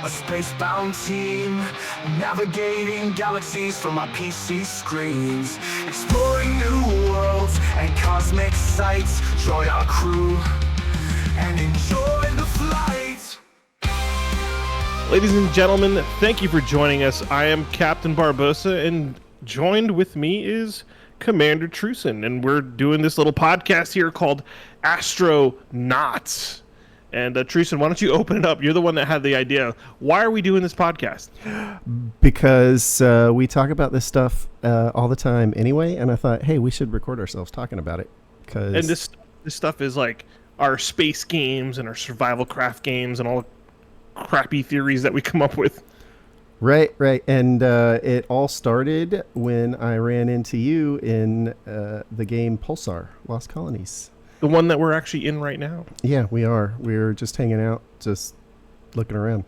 A space-bound team, navigating galaxies from our PC screens, exploring new worlds and cosmic sights. Join our crew and enjoy the flight. Ladies and gentlemen, thank you for joining us. I am Captn.Barbosa, and joined with me is Cmdr.Trusin, and we're doing this little podcast here called Astro-Nots. And Trusin, why don't you open it up? You're the one that had the idea. Why are we doing this podcast? Because we talk about this stuff all the time anyway, and I thought, hey, we should record ourselves talking about it. And this stuff is like our space games and our survival craft games and all the crappy theories that we come up with. Right. And it all started when I ran into you in the game Pulsar, Lost Colonies. The one that we're actually in right now. Yeah, we are. We're just hanging out, just looking around.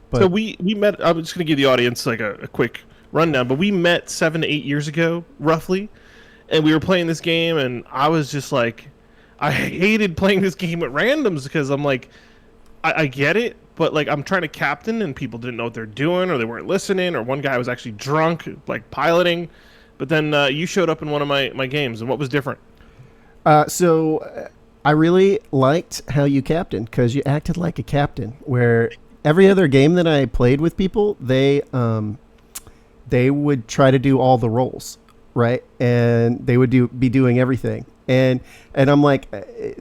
But so we met, I'm just going to give the audience like a quick rundown, but we met 7 to 8 years ago, roughly, and we were playing this game, and I was just like, I hated playing this game with randoms because I'm like, I get it, but like I'm trying to captain, and people didn't know what they're doing, or they weren't listening, or one guy was actually drunk, like piloting, but then you showed up in one of my games, and what was different? So I really liked how you captained, because you acted like a captain, where every other game that I played with people, they would try to do all the roles, right? And they would be doing everything. And I'm like,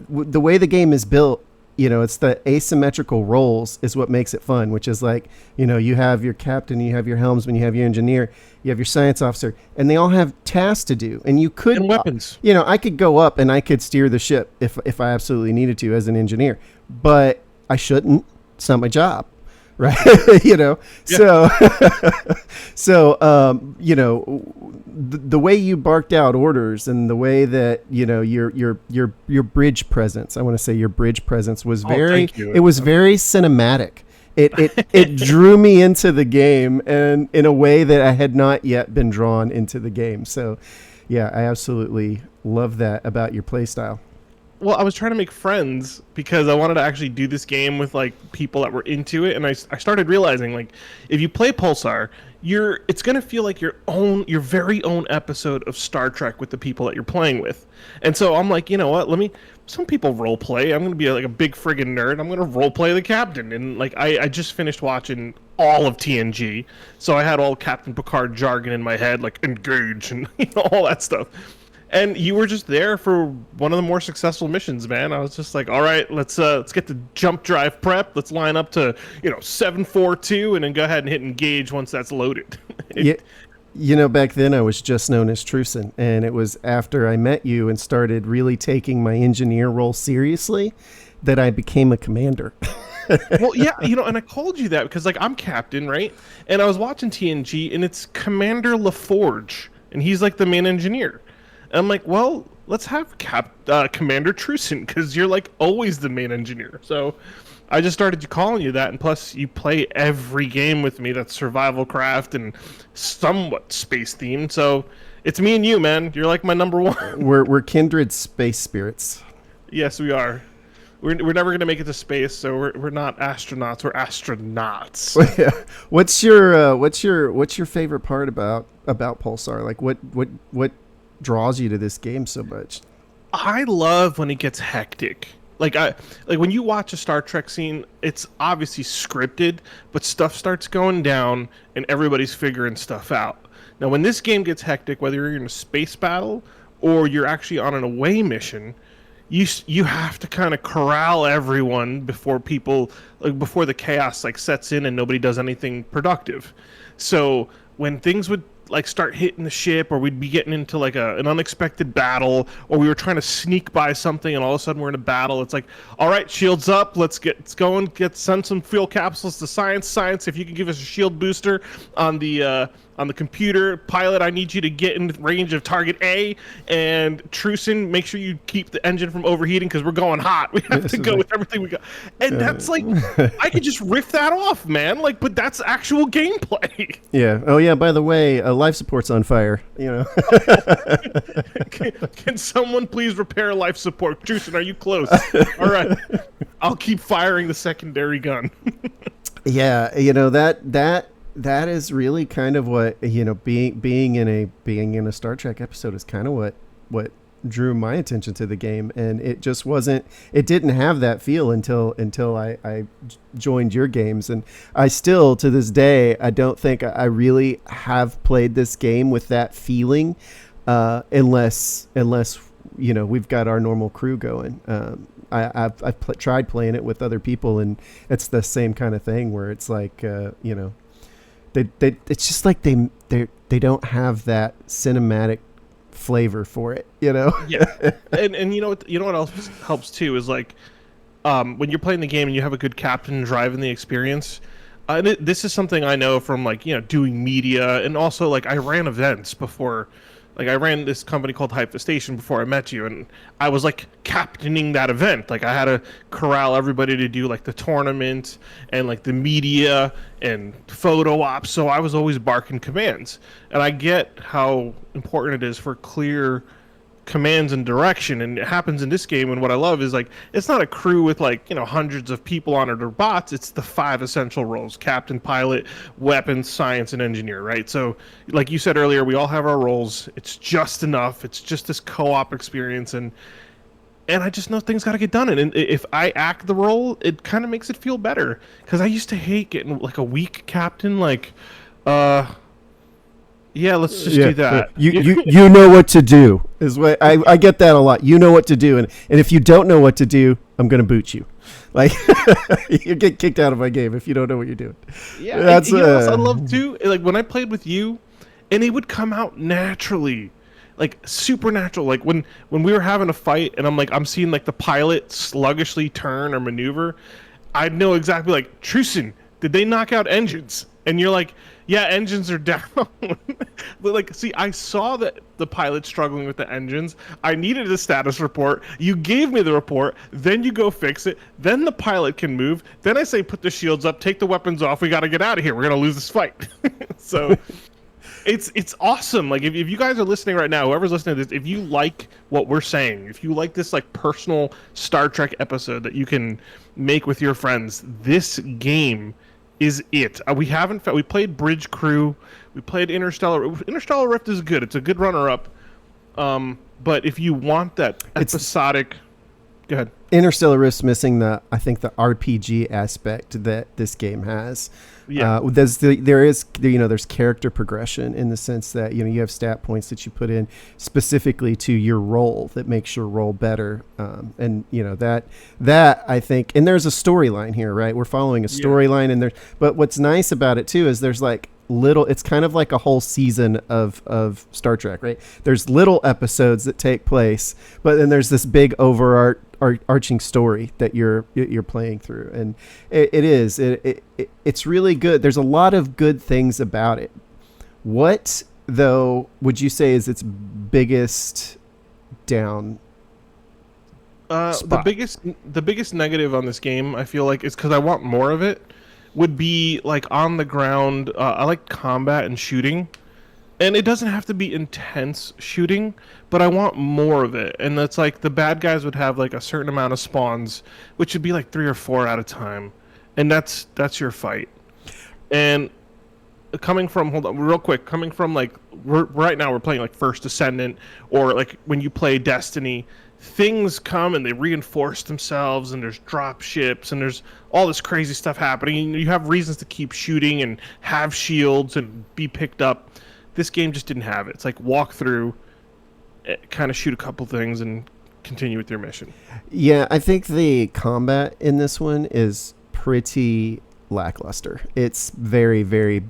the way the game is built, it's the asymmetrical roles is what makes it fun, which is like, you have your captain, you have your helmsman, you have your engineer, you have your science officer, and they all have tasks to do. And you could, and weapons. I could go up and I could steer the ship if I absolutely needed to as an engineer, but I shouldn't. It's not my job. Right. Yeah. So, the way you barked out orders and the way that, your bridge presence, I want to say your bridge presence was very cinematic. It drew me into the game, and in a way that I had not yet been drawn into the game. So yeah, I absolutely love that about your play style. Well, I was trying to make friends because I wanted to actually do this game with like people that were into it, and I started realizing like if you play Pulsar, it's gonna feel like your very own episode of Star Trek with the people that you're playing with. And so I'm like, you know what? Some people role play. I'm gonna be like a big friggin' nerd. I'm gonna role play the captain, and like I just finished watching all of TNG, so I had all Captain Picard jargon in my head, like engage and all that stuff. And you were just there for one of the more successful missions, man. I was just like, all right, let's get the jump drive prep. Let's line up to 742, and then go ahead and hit engage once that's loaded. Back then I was just known as Trusin, and it was after I met you and started really taking my engineer role seriously that I became a commander. Well, yeah, and I called you that because like I'm captain, right? And I was watching TNG, and it's Commander LaForge, and he's like the main engineer. And I'm like, well, let's have Cmdr.Trusin, because you're like always the main engineer. So I just started calling you that, and plus you play every game with me that's survival craft and somewhat space themed. So it's me and you, man. You're like my number one. We're kindred space spirits. Yes, we are. We're never gonna make it to space, so we're not astronauts. We're astronauts. What's your favorite part about Pulsar? Like what draws you to this game so much? I love when it gets hectic. Like when you watch a Star Trek scene, it's obviously scripted, but stuff starts going down and everybody's figuring stuff out. Now, when this game gets hectic, whether you're in a space battle or you're actually on an away mission, you have to kind of corral everyone before the chaos like sets in and nobody does anything productive. So when things would like start hitting the ship, or we'd be getting into like an unexpected battle, or we were trying to sneak by something and all of a sudden we're in a battle, it's like, all right, shields up, let's get going, send some fuel capsules to science, if you can give us a shield booster on the computer. Pilot, I need you to get in range of target A, and Trusin, make sure you keep the engine from overheating because we're going hot. We have to go with everything we got. And that's like, I could just riff that off, man. Like, but that's actual gameplay. Yeah. Oh yeah, by the way, life support's on fire, Can someone please repair life support? Trusin, are you close? All right. I'll keep firing the secondary gun. Yeah, that is really kind of what, being in a Star Trek episode is kind of what drew my attention to the game, and it didn't have that feel until I joined your games. And I still, to this day, I don't think I really have played this game with that feeling, unless we've got our normal crew going. I've tried playing it with other people, and it's the same kind of thing where it's like, it's just like they don't have that cinematic flavor for it, Yeah, and what else helps too is like, when you're playing the game and you have a good captain driving the experience. This is something I know from like doing media, and also like I ran events before. Like I ran this company called Hype the Station before I met you, and I was like captaining that event. Like I had to corral everybody to do like the tournament and like the media and photo ops. So I was always barking commands, and I get how important it is for clear commands and direction, and it happens in this game. And what I love is like it's not a crew with like hundreds of people on it or bots. It's the 5 essential roles: captain, pilot, weapons, science, and engineer, right? So like you said earlier, we all have our roles. It's just enough. It's just this co-op experience, and I just know things got to get done. And if I act the role, it kind of makes it feel better, because I used to hate getting like a weak captain, like yeah, let's just do that. You know what to do is what I get that a lot. You know what to do, and if you don't know what to do, I'm gonna boot you. Like you get kicked out of my game if you don't know what you're doing. Yeah, that's what I love too. Like when I played with you, and it would come out naturally, like supernatural. Like when we were having a fight, and I'm seeing like the pilot sluggishly turn or maneuver, I'd know exactly like, Trusin, did they knock out engines? And you're like, yeah, engines are down. But like, see, I saw that the pilot struggling with the engines. I needed a status report. You gave me the report. Then you go fix it. Then the pilot can move. Then I say, put the shields up, take the weapons off. We got to get out of here. We're going to lose this fight. So it's awesome. Like if you guys are listening right now, whoever's listening to this, if you like what we're saying, if you like this like personal Star Trek episode that you can make with your friends, this game is it. We played Bridge Crew, we played Interstellar Rift is good. It's a good runner-up. But if you want that episodic, go ahead. Interstellar Rift's missing the RPG aspect that this game has. Yeah. There's character progression in the sense that you have stat points that you put in specifically to your role that makes your role better, and that I think, and there's a storyline here, right? We're following a storyline, but what's nice about it too is there's like it's kind of like a whole season of Star Trek, right? There's little episodes that take place, but then there's this big overarching story that you're playing through, and it's really good. There's a lot of good things about it. What though would you say is its biggest down spot? The biggest negative on this game, I feel like, is because I want more of it, would be like on the ground. I like combat and shooting, and it doesn't have to be intense shooting, but I want more of it. And that's like the bad guys would have like a certain amount of spawns, which would be like 3 or 4 at a time, and that's your fight. And coming from like right now we're playing like First Descendant, or like when you play Destiny, things come and they reinforce themselves, and there's drop ships, and there's all this crazy stuff happening, and you have reasons to keep shooting and have shields and be picked up. This game just didn't have it. It's like walk through, kind of shoot a couple things, and continue with your mission. Yeah, I think the combat in this one is pretty lackluster. It's very, very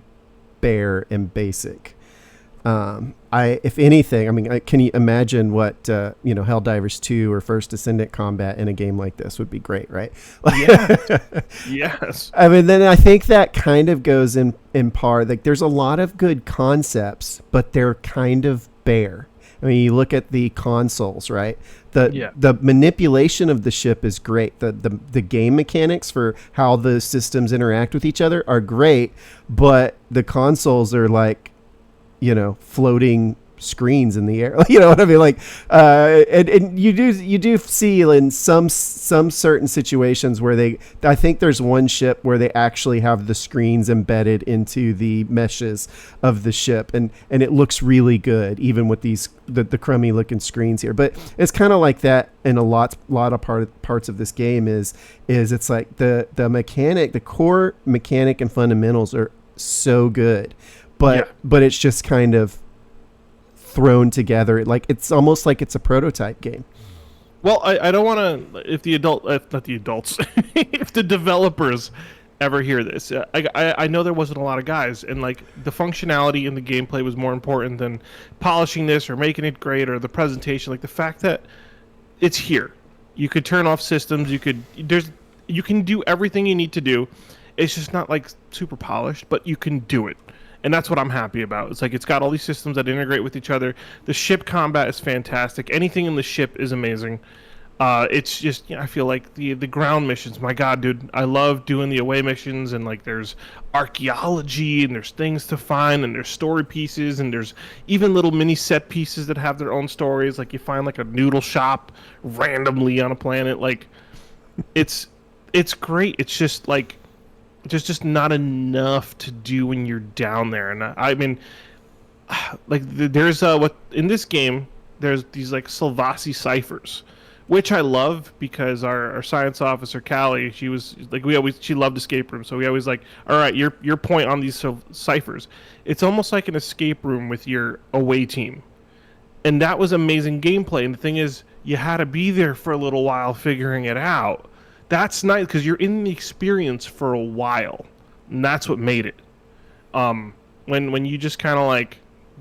bare and basic. If anything, I mean, can you imagine what Helldivers 2 or First Descendant combat in a game like this would be great, right? Yeah. Yes. I mean, then I think that kind of goes in par. Like, there's a lot of good concepts, but they're kind of bare. I mean, you look at the consoles, right? The manipulation of the ship is great. The game mechanics for how the systems interact with each other are great, but the consoles are like, floating screens in the air. You know what I mean? Like, and you do see in some certain situations where I think there's one ship where they actually have the screens embedded into the meshes of the ship, and it looks really good, even with the crummy looking screens here. But it's kind of like that in a lot of parts of this game. Is it's like the core mechanic and fundamentals are so good, but it's just kind of thrown together. Like, it's almost like it's a prototype game. Well, I don't want to, if the developers ever hear this, I know there wasn't a lot of guys, and like the functionality and the gameplay was more important than polishing this or making it great or the presentation. Like the fact that it's here, you could turn off systems, you can do everything you need to do. It's just not like super polished, but you can do it. And that's what I'm happy about. It's like it's got all these systems that integrate with each other. The ship combat is fantastic. Anything in the ship is amazing. It's just, I feel like the ground missions, my God, dude, I love doing the away missions, and like there's archaeology and there's things to find and there's story pieces and there's even little mini set pieces that have their own stories. Like you find like a noodle shop randomly on a planet. Like it's great. It's just like, there's just not enough to do when you're down there. And I mean, like there's what in this game, there's these like Salvasi ciphers, which I love because our science officer Callie, she was like, she loved escape rooms, so we always like, all right, your point on these ciphers. It's almost like an escape room with your away team, and that was amazing gameplay. And the thing is, you had to be there for a little while figuring it out. That's nice because you're in the experience for a while, and that's what made it. When you just kind of like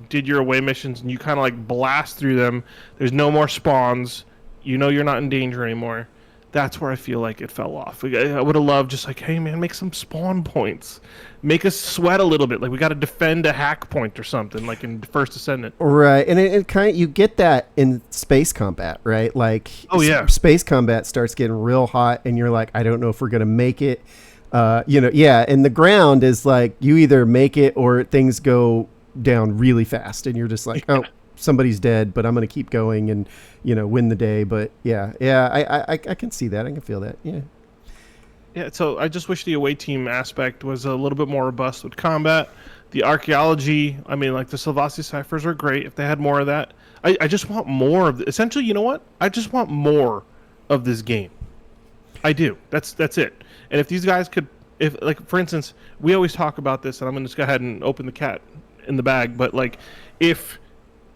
did your away missions and you kind of like blast through them, there's no more spawns. You know you're not in danger anymore. That's where I feel like it fell off. I would have loved just like, hey man, make some spawn points, make us sweat a little bit. Like we got to defend a hack point or something, like in First Ascendant. Right, and it kind of, you get that in space combat, right? Like, space combat starts getting real hot, and you're like, I don't know if we're gonna make it. And the ground is like you either make it or things go down really fast, and you're just like, oh, somebody's dead, but I'm gonna keep going and win the day. But I can see that. I can feel that. Yeah, so I just wish the away team aspect was a little bit more robust with combat. The archaeology, I mean, like the Salvasi ciphers are great. If they had more of that, I just want more of essentially, you know what? I just want more of this game. I do. That's it. And if these guys could, if like for instance, we always talk about this, and I'm gonna just go ahead and open the cat in the bag. But like, if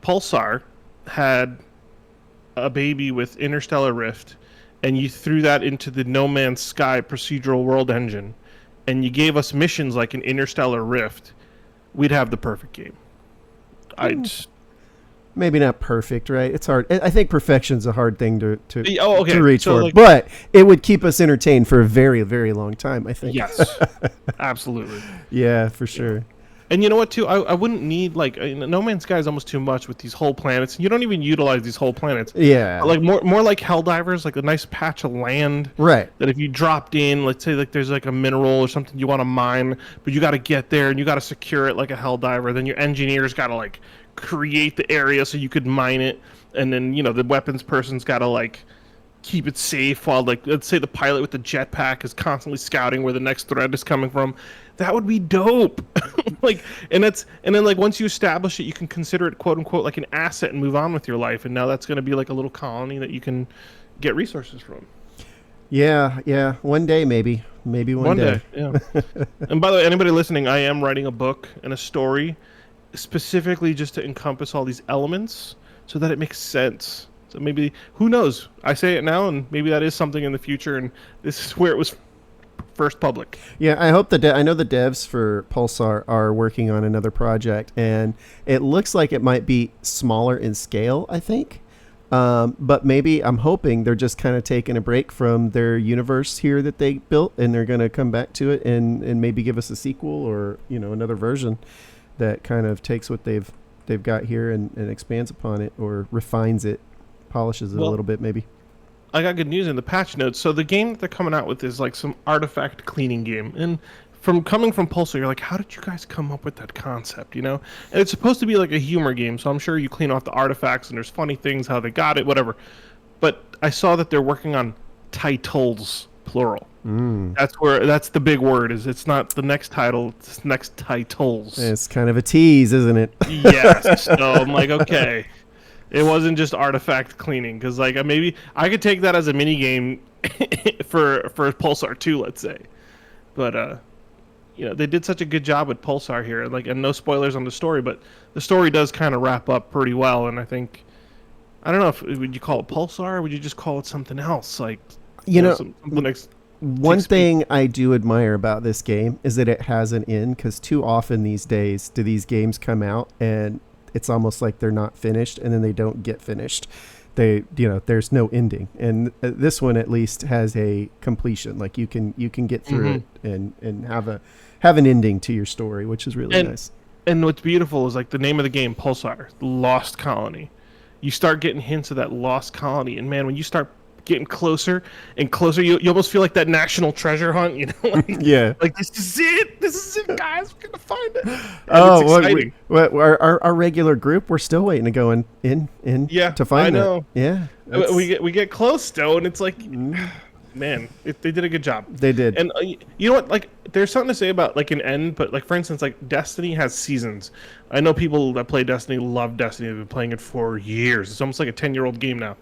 Pulsar had a baby with Interstellar Rift, and you threw that into the No Man's Sky procedural world engine, and you gave us missions like an Interstellar Rift, we'd have the perfect game. Maybe not perfect, right? It's hard. I think perfection's a hard thing to reach for, like, but it would keep us entertained for a very, very long time, I think. Yes, absolutely. Yeah, for sure. And you know what, too? I wouldn't need, like, No Man's Sky is almost too much with these whole planets. You don't even utilize these whole planets. Yeah. Like, more like Helldivers, like a nice patch of land. Right. That if you dropped in, let's say, like, there's, like, a mineral or something you want to mine, but you got to get there and you got to secure it like a Helldiver. Then your engineers got to, like, create the area so you could mine it. And then, the weapons person's got to, like, keep it safe while, like, let's say the pilot with the jetpack is constantly scouting where the next threat is coming from. That would be dope. And then like once you establish it, you can consider it quote unquote like an asset and move on with your life. And now that's going to be like a little colony that you can get resources from. Yeah. One day, maybe one day. Yeah. And by the way, anybody listening, I am writing a book and a story specifically just to encompass all these elements so that it makes sense. So maybe, who knows? I say it now, and maybe that is something in the future, and this is where it was first public. Yeah, I hope I know the devs for Pulsar are working on another project, and it looks like it might be smaller in scale, I think. But maybe I'm hoping they're just kind of taking a break from their universe here that they built, and they're going to come back to it and maybe give us a sequel or another version that kind of takes what they've got here and expands upon it or refines it. Polishes it a little bit, maybe. I got good news in the patch notes. So the game that they're coming out with is like some artifact cleaning game. And from coming from Pulsar, you're like, how did you guys come up with that concept? You know, and it's supposed to be like a humor game, so I'm sure you clean off the artifacts and there's funny things, how they got it, whatever. But I saw that they're working on titles, plural. That's the big word. Is it's not the next title, it's next titles. It's kind of a tease, isn't it? Yes. So I'm like, okay, it wasn't just artifact cleaning, because like maybe I could take that as a mini game for Pulsar 2, let's say. But you know, they did such a good job with Pulsar here, like, and no spoilers on the story, but the story does kind of wrap up pretty well, and I think, I don't know if would you call it Pulsar, or would you just call it something else, like one thing I do admire about this game is that it has an end, because too often these days do these games come out and it's almost like they're not finished, and then they don't get finished. There's no ending, and this one at least has a completion. Like you can get through it and have an ending to your story, which is really nice. And what's beautiful is like the name of the game, Pulsar, Lost Colony. You start getting hints of that lost colony, and man, when you start getting closer and closer, you almost feel like that national treasure hunt, you know? Like, yeah, like this is it, guys, we're gonna find it. And it's exciting. Our regular group, we're still waiting to go in to find it. I know. Yeah, we get close still, and it's like, man, they did a good job. They did. And you know what, like, there's something to say about like an end, but like, for instance, like Destiny has seasons. I know people that play Destiny love Destiny. They've been playing it for years. It's almost like a 10-year-old game now.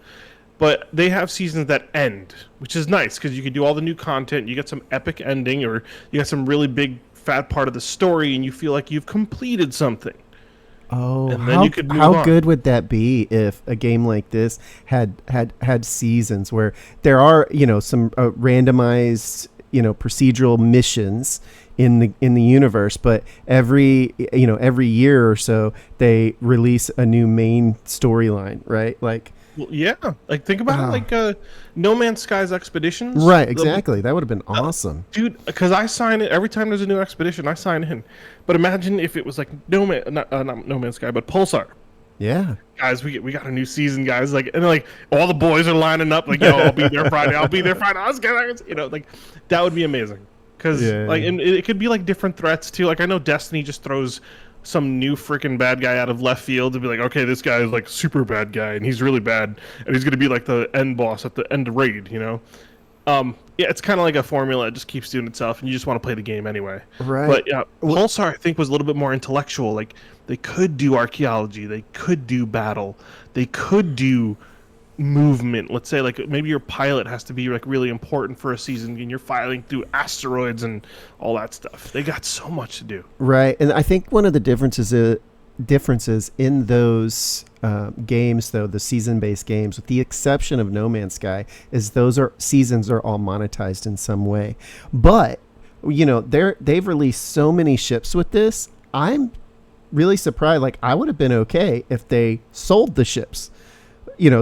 But they have seasons that end, which is nice, because you can do all the new content, you get some epic ending, or you got some really big fat part of the story, and you feel like you've completed something. Oh, and then you could move how on. Good would that be if a game like this had seasons where there are, some randomized, procedural missions in the universe, but every year or so they release a new main storyline, right? Like, well, yeah, like think about it, like No Man's Sky's expeditions. Right, exactly. That would have been awesome, dude. Because I sign it every time there's a new expedition. I sign in. But imagine if it was like not No Man's Sky, but Pulsar. Yeah, guys, we got a new season, guys. Like, and like all the boys are lining up, like, yo, I'll be there Friday. I'll be there Friday. I was gonna, like that would be amazing. Because like, and it could be like different threats too. Like I know Destiny just throws some new freaking bad guy out of left field to be like, okay, this guy is like super bad guy and he's really bad and he's gonna be like the end boss at the end of raid, you know. Yeah, it's kind of like a formula. It just keeps doing itself and you just want to play the game anyway. Right. But yeah, Pulsar I think was a little bit more intellectual. Like they could do archaeology, they could do battle, they could do movement. Let's say like maybe your pilot has to be like really important for a season and you're filing through asteroids and all that stuff. They got so much to do. Right. And I think one of the differences in those games, though, the season-based games, with the exception of No Man's Sky, is seasons are all monetized in some way. But they've released so many ships with this. I'm really surprised. Like I would have been okay if they sold the ships.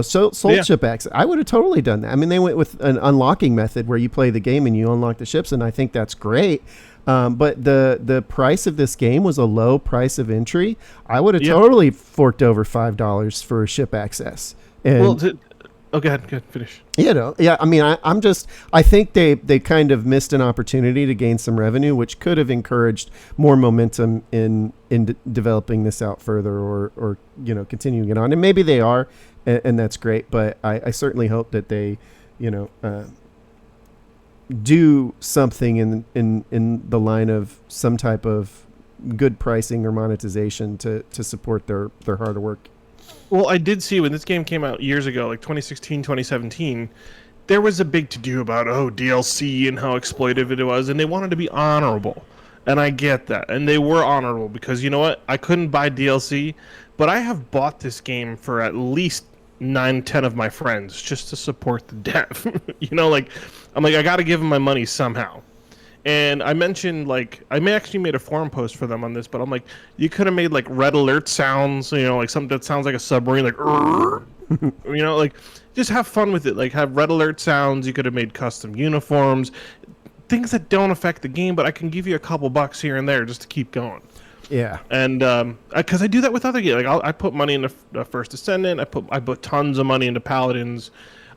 Sold ship access. I would have totally done that. I mean, they went with an unlocking method where you play the game and you unlock the ships, and I think that's great. But the price of this game was a low price of entry. I would have totally forked over $5 for ship access. And, go ahead, finish. I mean, I think they kind of missed an opportunity to gain some revenue, which could have encouraged more momentum in developing this out further, or continuing it on. And maybe they are, and that's great. But I certainly hope that they, do something in the line of some type of good pricing or monetization to support their hard work. Well, I did see when this game came out years ago, like 2016, 2017, there was a big to-do about, DLC and how exploitive it was, and they wanted to be honorable. And I get that. And they were honorable because, you know what? I couldn't buy DLC, but I have bought this game for at least 9-10 of my friends just to support the dev. I'm like, I got to give them my money somehow. And I mentioned, like, I actually made a forum post for them on this, but I'm like, you could have made, like, red alert sounds, like something that sounds like a submarine, like, like, just have fun with it. Like, have red alert sounds. You could have made custom uniforms, things that don't affect the game, but I can give you a couple bucks here and there just to keep going. Yeah. And because I do that with other games. Like, I put money into First Descendant. I put tons of money into Paladins.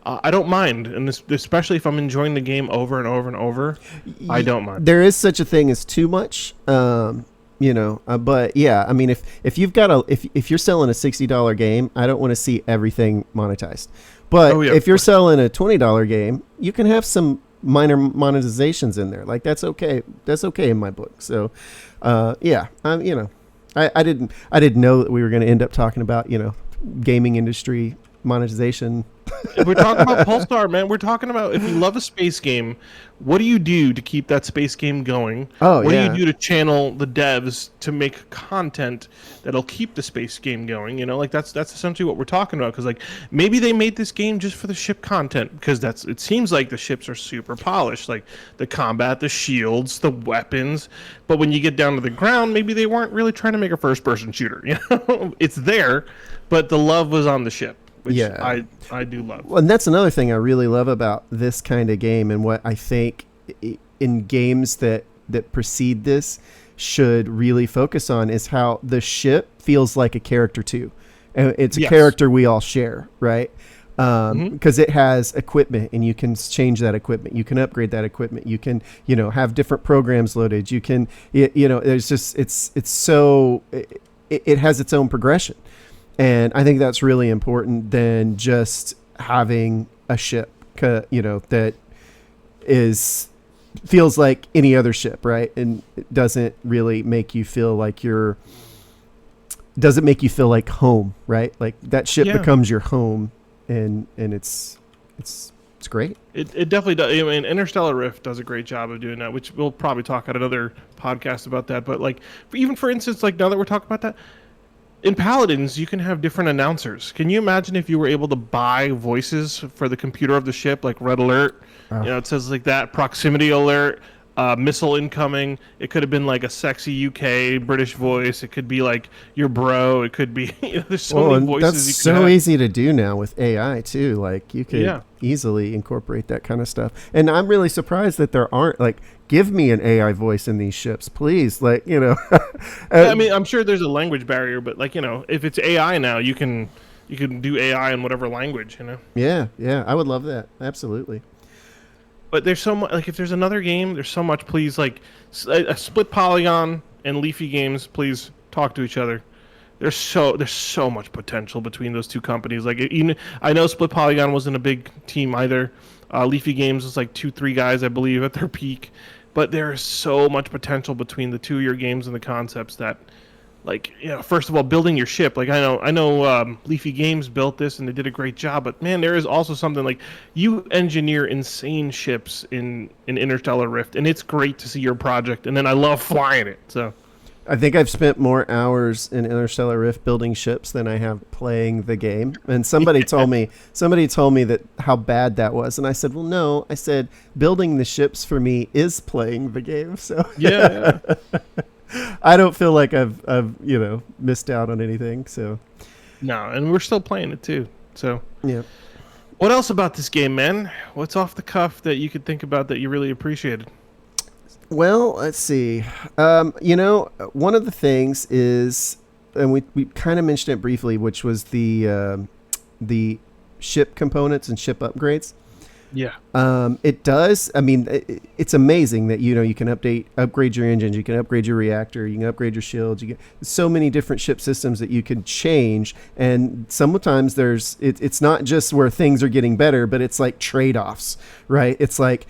I don't mind, and especially if I'm enjoying the game over and over and over, I don't mind. There is such a thing as too much, but yeah, I mean, if you've got if you're selling a $60 game, I don't want to see everything monetized. But if you're selling a $20 game, you can have some minor monetizations in there. Like that's okay. That's okay in my book. So, yeah, I didn't know that we were going to end up talking about gaming industry monetization. We're talking about Pulsar, man. We're talking about, if you love a space game, what do you do to keep that space game going? What do you do to channel the devs to make content that'll keep the space game going? Like that's essentially what we're talking about. Because like maybe they made this game just for the ship content, because it seems like the ships are super polished, like the combat, the shields, the weapons. But when you get down to the ground, maybe they weren't really trying to make a first-person shooter. It's there, but the love was on the ship. Which I do love. Well, and that's another thing I really love about this kind of game, and what I think in games that precede this should really focus on is how the ship feels like a character too. And it's a character we all share, right? Because it has equipment, and you can change that equipment. You can upgrade that equipment. You can, have different programs loaded. You can, there's just, it has its own progression. And I think that's really important than just having a ship, that feels like any other ship, right? And it doesn't really make you feel like doesn't make you feel like home, right? Like that ship becomes your home, and it's great. It definitely does. I mean, Interstellar Rift does a great job of doing that, which we'll probably talk at another podcast about that. But like, even for instance, like now that we're talking about that, in Paladins, you can have different announcers. Can you imagine if you were able to buy voices for the computer of the ship, like Red Alert? It says like that, Proximity Alert, Missile Incoming. It could have been like a sexy UK British voice. It could be like your bro. It could be, there's so many voices. That's so easy to do now with AI too. Like you could easily incorporate that kind of stuff. And I'm really surprised that there aren't, like, give me an AI voice in these ships, please. Like, I mean, I'm sure there's a language barrier, but like, if it's AI now, you can do AI in whatever language, Yeah, I would love that. Absolutely. But there's so much, like, if there's another game, there's so much, please, like, a Split Polygon and Leafy Games, please talk to each other. There's so much potential between those two companies. Like, I know Split Polygon wasn't a big team either. Leafy Games was like 2-3 guys, I believe, at their peak. But there is so much potential between the two of your games and the concepts that, like, first of all, building your ship. Like, I know Leafy Games built this and they did a great job. But man, there is also something like, you engineer insane ships in Interstellar Rift, and it's great to see your project. And then I love flying it. So I think I've spent more hours in Interstellar Rift building ships than I have playing the game. And somebody told me that how bad that was. And I said, well, no, I said building the ships for me is playing the game. So yeah. I don't feel like I've missed out on anything. So no, and we're still playing it too. So yeah. What else about this game, man? What's off the cuff that you could think about that you really appreciated? Well, let's see. One of the things is, and we kind of mentioned it briefly, which was the ship components and ship upgrades. Yeah. It does. I mean, it's amazing that you can upgrade your engines, you can upgrade your reactor, you can upgrade your shields. You get so many different ship systems that you can change, and sometimes it's not just where things are getting better, but it's like trade-offs, right? It's like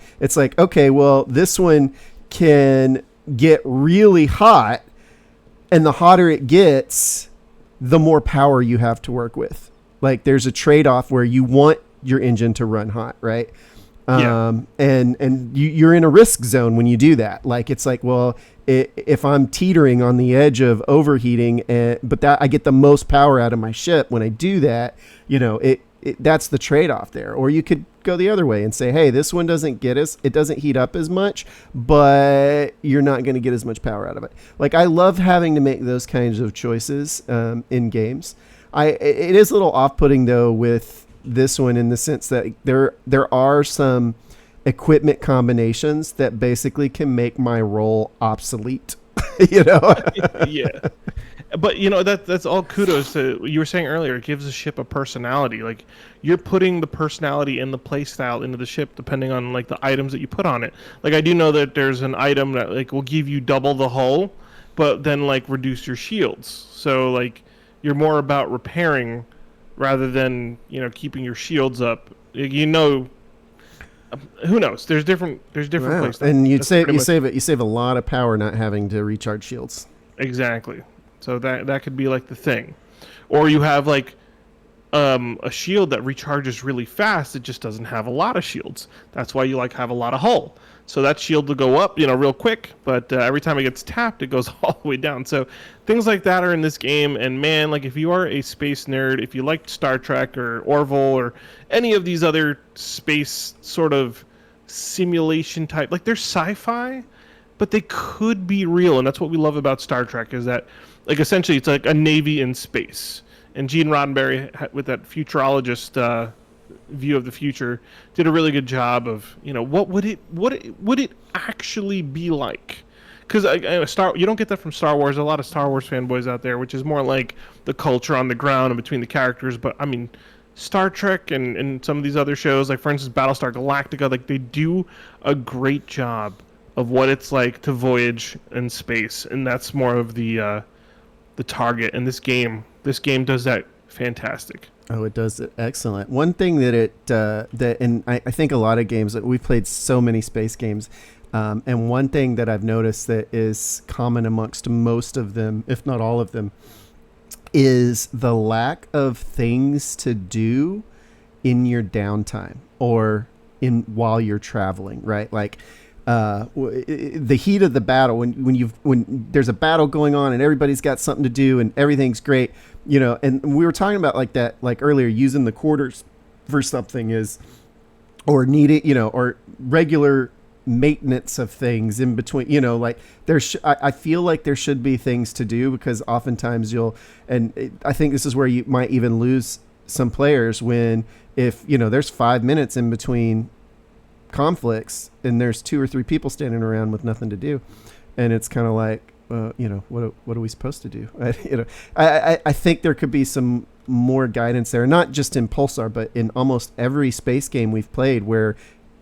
okay, well, this one can get really hot, and the hotter it gets, the more power you have to work with. Like, there's a trade-off where you want your engine to run hot, right? And you're in a risk zone when you do that. Like, it's like, well, if I'm teetering on the edge of overheating, but that I get the most power out of my ship when I do that, that's the trade-off there. Or you could go the other way and say, hey, this one doesn't heat up as much, but you're not going to get as much power out of it. Like, I love having to make those kinds of choices in games. It is a little off-putting though with this one, in the sense that there are some equipment combinations that basically can make my role obsolete. Yeah. But that's all kudos to you were saying earlier. It gives the ship a personality. Like you're putting the personality and the play style into the ship depending on like the items that you put on it. Like I do know that there's an item that like will give you double the hull, but then like reduce your shields. So like you're more about repairing rather than keeping your shields up. Who knows? There's different Wow. places. And you save a lot of power not having to recharge shields. Exactly. So that could be like the thing, or you have like a shield that recharges really fast. It just doesn't have a lot of shields. That's why you like have a lot of hull. So that shield will go up, real quick, but every time it gets tapped, it goes all the way down. So things like that are in this game. And man, like if you are a space nerd, if you like Star Trek or Orville or any of these other space sort of simulation type, like they're sci-fi, but they could be real. And that's what we love about Star Trek is that, like essentially, it's like a navy in space. And Gene Roddenberry, with that futurologist view of the future, did a really good job of what would it actually be like? Because you don't get that from Star Wars. A lot of Star Wars fanboys out there, which is more like the culture on the ground and between the characters. But I mean, Star Trek and some of these other shows, like for instance Battlestar Galactica, like they do a great job of what it's like to voyage in space, and that's more of the target. And this game does that fantastic. Oh, it does it excellent. One thing and I think a lot of games that we've played so many space games, and one thing that I've noticed that is common amongst most of them, if not all of them, is the lack of things to do in your downtime or while you're traveling, right? Like the heat of the battle when there's a battle going on and everybody's got something to do and everything's great, and we were talking about like that, like earlier, using the quarters for something is, or needing, or regular maintenance of things in between, like I feel like there should be things to do, because oftentimes I think this is where you might even lose some players if there's 5 minutes in between conflicts and there's 2 or 3 people standing around with nothing to do, and it's kind of like what are we supposed to do? I think there could be some more guidance there, not just in Pulsar but in almost every space game we've played where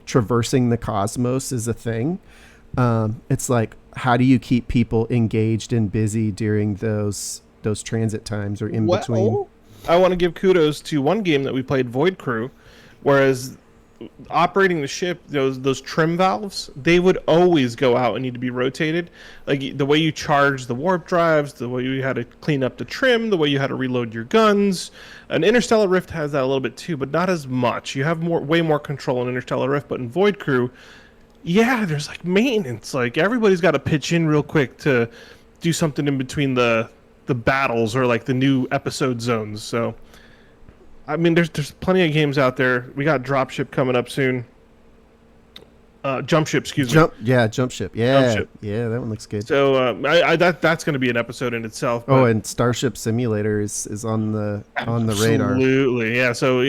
traversing the cosmos is a thing. It's like, how do you keep people engaged and busy during those transit times or in between? I want to give kudos to one game that we played, Void Crew, whereas operating the ship, those trim valves, they would always go out and need to be rotated. Like the way you charge the warp drives, the way you had to clean up the trim, the way you had to reload your guns. An Interstellar Rift has that a little bit too, but not as much. You have way more control in Interstellar Rift, but in Void Crew, there's like maintenance. Like everybody's got to pitch in real quick to do something in between the battles or like the new episode zones. So I mean, there's plenty of games out there. We got Dropship coming up soon. Jump Ship, excuse me. Jump Ship. Yeah, that one looks good. So that's going to be an episode in itself. Oh, and Starship Simulator is on the radar. Absolutely, yeah. So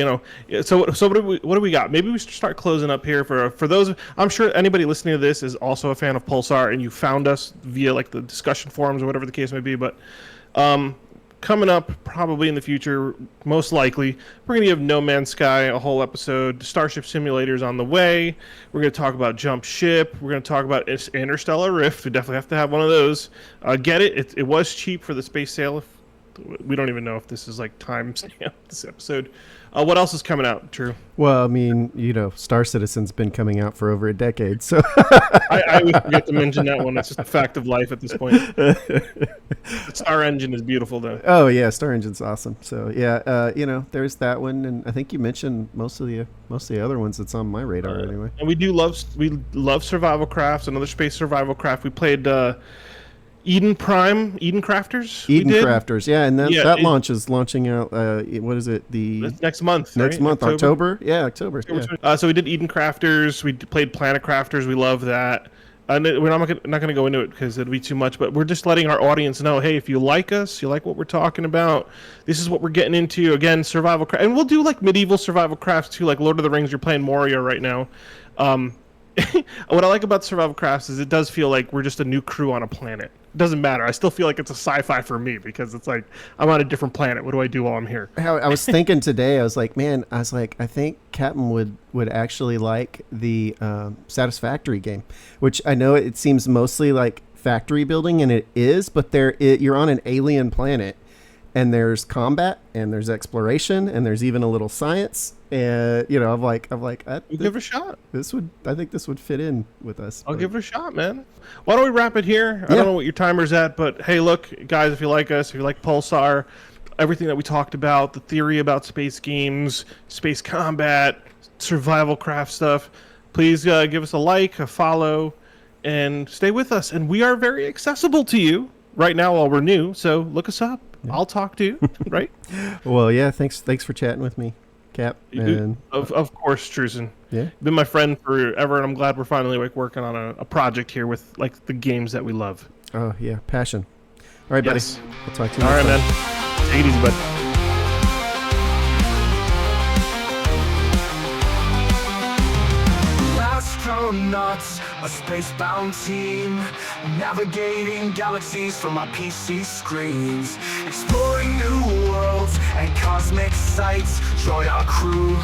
so what do we got? Maybe we should start closing up here for those. I'm sure anybody listening to this is also a fan of Pulsar, and you found us via like the discussion forums or whatever the case may be. But coming up probably in the future, most likely, we're going to give No Man's Sky a whole episode. Starship Simulator's on the way. We're going to talk about Jump Ship. We're going to talk about Interstellar Rift. We definitely have to have one of those. Get it. It was cheap for the space sale. We don't even know if this is like time this episode. What else is coming out, Drew? Well, I mean, Star Citizen's been coming out for over a decade, so I would forget to mention that one. It's just a fact of life at this point. The Star Engine is beautiful, though. Oh yeah, Star Engine's awesome. So yeah, there's that one, and I think you mentioned most of the other ones that's on my radar anyway. And we love survival crafts, another space survival craft. We played Eden Crafters. Crafters, yeah, and that launching out. What is it? That's next month. Next month, October. Yeah, October. Yeah. So we did Eden Crafters. We played Planet Crafters. We love that. And we're not going to go into it because it'll be too much. But we're just letting our audience know, hey, if you like us, you like what we're talking about, this is what we're getting into. Again, survival craft, and we'll do like medieval survival crafts too, like Lord of the Rings. You're playing Moria right now. what I like about Survival Crafts is it does feel like we're just a new crew on a planet. It doesn't matter. I still feel like it's a sci-fi for me because it's like I'm on a different planet. What do I do while I'm here? I was thinking today, I was like, I think Captain would actually like the Satisfactory game, which I know it seems mostly like factory building, and it is, but you're on an alien planet, and there's combat, and there's exploration, and there's even a little science. And I'm like, We'll give it a shot. I think this would fit in with us. I'll give it a shot, man. Why don't we wrap it here? I don't know what your timer's at, but hey, look, guys, if you like us, if you like Pulsar, everything that we talked about, the theory about space games, space combat, survival craft stuff, please give us a like, a follow, and stay with us. And we are very accessible to you right now while we're new, so look us up. I'll talk to you, right? Well, yeah, thanks for chatting with me, Cap. And of course, Trusin. Yeah. You've been my friend forever, and I'm glad we're finally working on a project here with like the games that we love. Oh yeah, passion. All right, Yes. buddy. I'll talk to you. All right, next time. man. Take it easy, bud. Astro-Nots, a space-bound team, navigating galaxies from our PC screens, exploring new worlds and cosmic sights. Join our crew.